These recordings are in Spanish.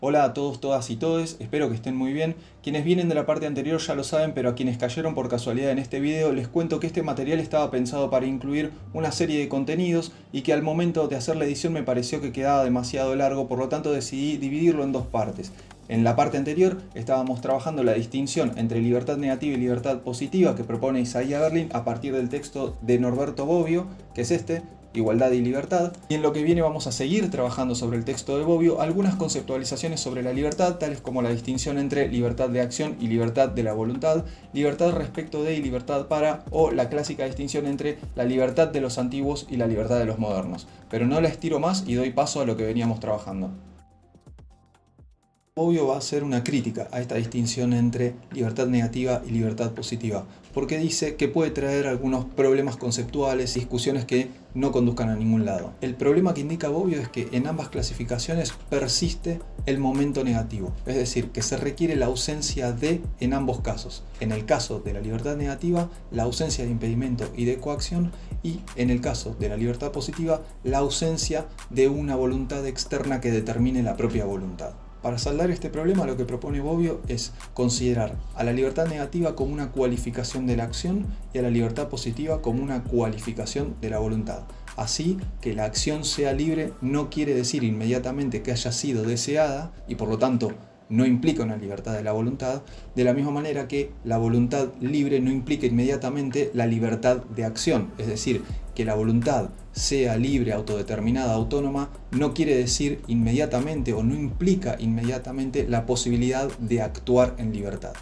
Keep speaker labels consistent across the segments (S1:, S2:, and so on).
S1: Hola a todos, todas y todes, espero que estén muy bien. Quienes vienen de la parte anterior ya lo saben, pero a quienes cayeron por casualidad en este video les cuento que este material estaba pensado para incluir una serie de contenidos y que al momento de hacer la edición me pareció que quedaba demasiado largo, por lo tanto decidí dividirlo en dos partes. En la parte anterior estábamos trabajando la distinción entre libertad negativa y libertad positiva que propone Isaiah Berlin a partir del texto de Norberto Bobbio, que es este, Igualdad y Libertad, y en lo que viene vamos a seguir trabajando sobre el texto de Bobbio algunas conceptualizaciones sobre la libertad, tales como la distinción entre libertad de acción y libertad de la voluntad, libertad respecto de y libertad para, o la clásica distinción entre la libertad de los antiguos y la libertad de los modernos. Pero no la estiro más y doy paso a lo que veníamos trabajando. Bobbio va a hacer una crítica a esta distinción entre libertad negativa y libertad positiva, porque dice que puede traer algunos problemas conceptuales y discusiones que no conduzcan a ningún lado. El problema que indica Bobbio es que en ambas clasificaciones persiste el momento negativo, es decir, que se requiere la ausencia de en ambos casos. En el caso de la libertad negativa, la ausencia de impedimento y de coacción, y en el caso de la libertad positiva, la ausencia de una voluntad externa que determine la propia voluntad. Para saldar este problema, lo que propone Bobbio es considerar a la libertad negativa como una cualificación de la acción y a la libertad positiva como una cualificación de la voluntad. Así, que la acción sea libre no quiere decir inmediatamente que haya sido deseada y por lo tanto no implica una libertad de la voluntad, de la misma manera que la voluntad libre no implica inmediatamente la libertad de acción, es decir, que la voluntad sea libre, autodeterminada, autónoma, no quiere decir inmediatamente o no implica inmediatamente la posibilidad de actuar en libertad.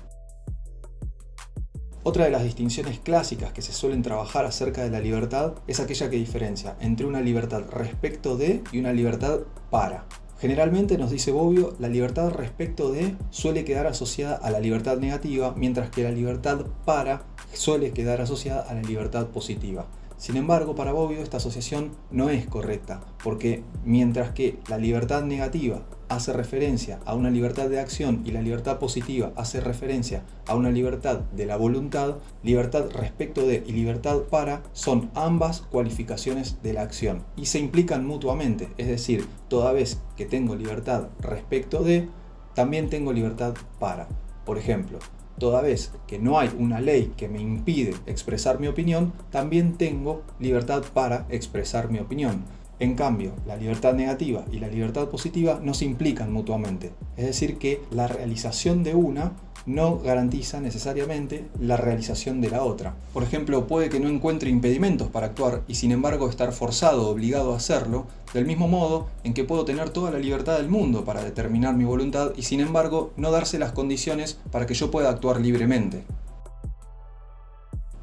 S1: Otra de las distinciones clásicas que se suelen trabajar acerca de la libertad es aquella que diferencia entre una libertad respecto de y una libertad para. Generalmente, nos dice Bobbio, la libertad respecto de suele quedar asociada a la libertad negativa, mientras que la libertad para suele quedar asociada a la libertad positiva. Sin embargo, para Bobbio esta asociación no es correcta, porque mientras que la libertad negativa hace referencia a una libertad de acción y la libertad positiva hace referencia a una libertad de la voluntad, libertad respecto de y libertad para son ambas cualificaciones de la acción y se implican mutuamente, es decir, toda vez que tengo libertad respecto de, también tengo libertad para. Por ejemplo, toda vez que no hay una ley que me impide expresar mi opinión, también tengo libertad para expresar mi opinión. En cambio, la libertad negativa y la libertad positiva no se implican mutuamente. Es decir, que la realización de una no garantiza necesariamente la realización de la otra. Por ejemplo, puede que no encuentre impedimentos para actuar y sin embargo estar forzado o obligado a hacerlo, del mismo modo en que puedo tener toda la libertad del mundo para determinar mi voluntad y sin embargo no darse las condiciones para que yo pueda actuar libremente.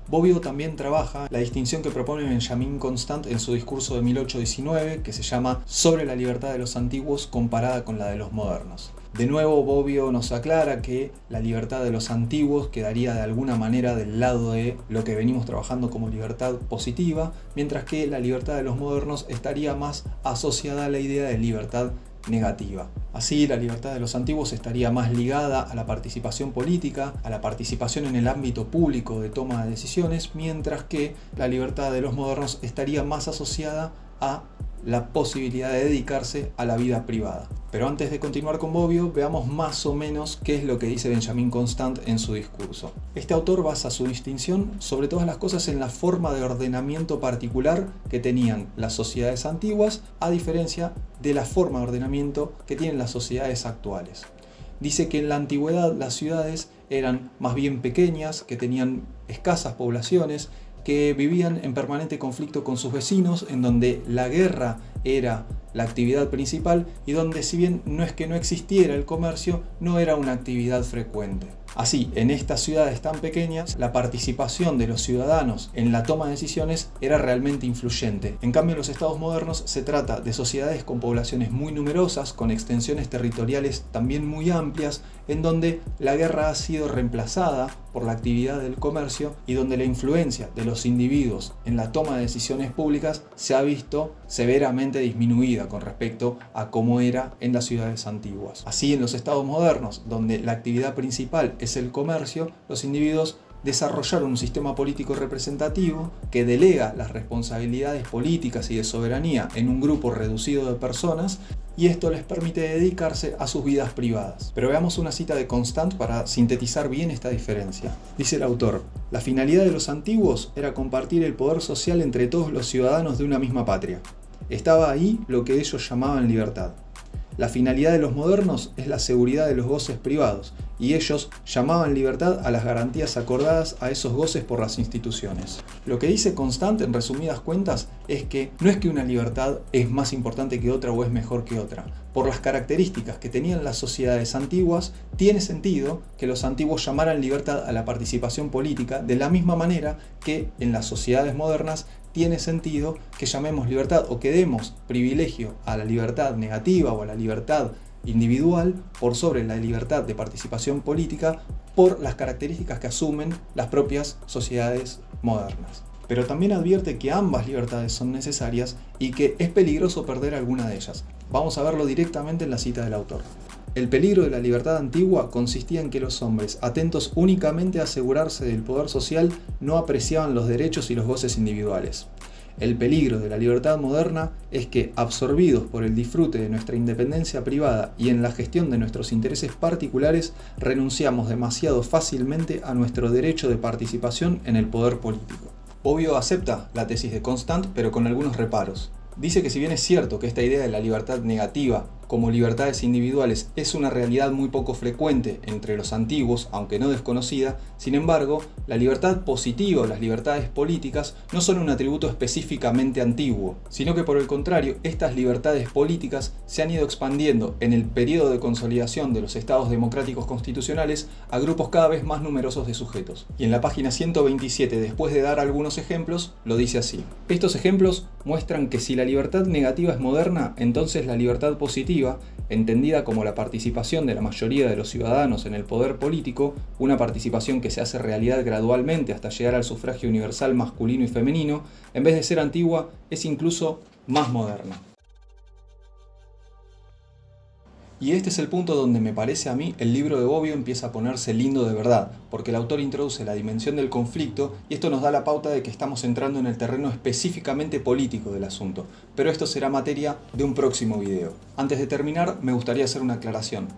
S1: Bobbio también trabaja la distinción que propone Benjamin Constant en su discurso de 1819, que se llama Sobre la libertad de los antiguos comparada con la de los modernos. De nuevo, Bobbio nos aclara que la libertad de los antiguos quedaría de alguna manera del lado de lo que venimos trabajando como libertad positiva, mientras que la libertad de los modernos estaría más asociada a la idea de libertad negativa. Así, la libertad de los antiguos estaría más ligada a la participación política, a la participación en el ámbito público de toma de decisiones, mientras que la libertad de los modernos estaría más asociada a la posibilidad de dedicarse a la vida privada. Pero antes de continuar con Bobbio, veamos más o menos qué es lo que dice Benjamin Constant en su discurso. Este autor basa su distinción sobre todas las cosas en la forma de ordenamiento particular que tenían las sociedades antiguas, a diferencia de la forma de ordenamiento que tienen las sociedades actuales. Dice que en la antigüedad las ciudades eran más bien pequeñas, que tenían escasas poblaciones, que vivían en permanente conflicto con sus vecinos, en donde la guerra era la actividad principal y donde, si bien no es que no existiera el comercio, no era una actividad frecuente. Así, en estas ciudades tan pequeñas, la participación de los ciudadanos en la toma de decisiones era realmente influyente. En cambio, en los estados modernos se trata de sociedades con poblaciones muy numerosas, con extensiones territoriales también muy amplias, en donde la guerra ha sido reemplazada por la actividad del comercio y donde la influencia de los individuos en la toma de decisiones públicas se ha visto severamente disminuida con respecto a cómo era en las ciudades antiguas. Así, en los estados modernos, donde la actividad principal es el comercio, los individuos desarrollaron un sistema político representativo que delega las responsabilidades políticas y de soberanía en un grupo reducido de personas y esto les permite dedicarse a sus vidas privadas. Pero veamos una cita de Constant para sintetizar bien esta diferencia. Dice el autor: la finalidad de los antiguos era compartir el poder social entre todos los ciudadanos de una misma patria. Estaba ahí lo que ellos llamaban libertad. La finalidad de los modernos es la seguridad de los goces privados, y ellos llamaban libertad a las garantías acordadas a esos goces por las instituciones. Lo que dice Constant, en resumidas cuentas, es que no es que una libertad es más importante que otra o es mejor que otra. Por las características que tenían las sociedades antiguas, tiene sentido que los antiguos llamaran libertad a la participación política de la misma manera que en las sociedades modernas tiene sentido que llamemos libertad o que demos privilegio a la libertad negativa o a la libertad individual por sobre la libertad de participación política por las características que asumen las propias sociedades modernas. Pero también advierte que ambas libertades son necesarias y que es peligroso perder alguna de ellas. Vamos a verlo directamente en la cita del autor. El peligro de la libertad antigua consistía en que los hombres, atentos únicamente a asegurarse del poder social, no apreciaban los derechos y los goces individuales. El peligro de la libertad moderna es que, absorbidos por el disfrute de nuestra independencia privada y en la gestión de nuestros intereses particulares, renunciamos demasiado fácilmente a nuestro derecho de participación en el poder político. Bobbio acepta la tesis de Constant, pero con algunos reparos. Dice que si bien es cierto que esta idea de la libertad negativa como libertades individuales es una realidad muy poco frecuente entre los antiguos, aunque no desconocida, sin embargo, la libertad positiva o las libertades políticas no son un atributo específicamente antiguo, sino que por el contrario, estas libertades políticas se han ido expandiendo en el periodo de consolidación de los estados democráticos constitucionales a grupos cada vez más numerosos de sujetos. Y en la página 127, después de dar algunos ejemplos, lo dice así. Estos ejemplos muestran que si la libertad negativa es moderna, entonces la libertad positiva, entendida como la participación de la mayoría de los ciudadanos en el poder político, una participación que se hace realidad gradualmente hasta llegar al sufragio universal masculino y femenino, en vez de ser antigua, es incluso más moderna. Y este es el punto donde me parece a mí el libro de Bobbio empieza a ponerse lindo de verdad, porque el autor introduce la dimensión del conflicto y esto nos da la pauta de que estamos entrando en el terreno específicamente político del asunto, pero esto será materia de un próximo video. Antes de terminar, me gustaría hacer una aclaración.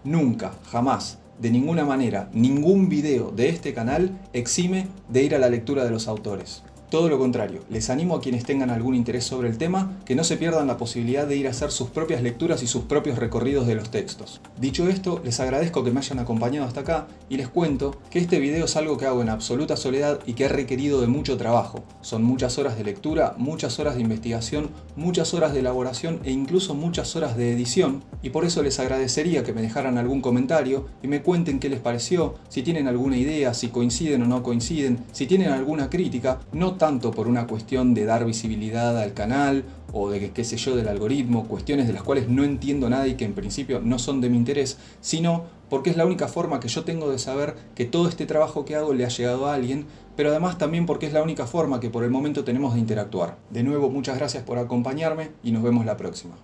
S1: Nunca, jamás, de ninguna manera, ningún video de este canal exime de ir a la lectura de los autores. Todo lo contrario, les animo a quienes tengan algún interés sobre el tema que no se pierdan la posibilidad de ir a hacer sus propias lecturas y sus propios recorridos de los textos. Dicho esto, les agradezco que me hayan acompañado hasta acá y les cuento que este video es algo que hago en absoluta soledad y que ha requerido de mucho trabajo. Son muchas horas de lectura, muchas horas de investigación, muchas horas de elaboración e incluso muchas horas de edición, y por eso les agradecería que me dejaran algún comentario y me cuenten qué les pareció, si tienen alguna idea, si coinciden o no coinciden, si tienen alguna crítica, no tanto por una cuestión de dar visibilidad al canal o de qué sé yo del algoritmo, cuestiones de las cuales no entiendo nada y que en principio no son de mi interés, sino porque es la única forma que yo tengo de saber que todo este trabajo que hago le ha llegado a alguien, pero además también porque es la única forma que por el momento tenemos de interactuar. De nuevo, muchas gracias por acompañarme y nos vemos la próxima.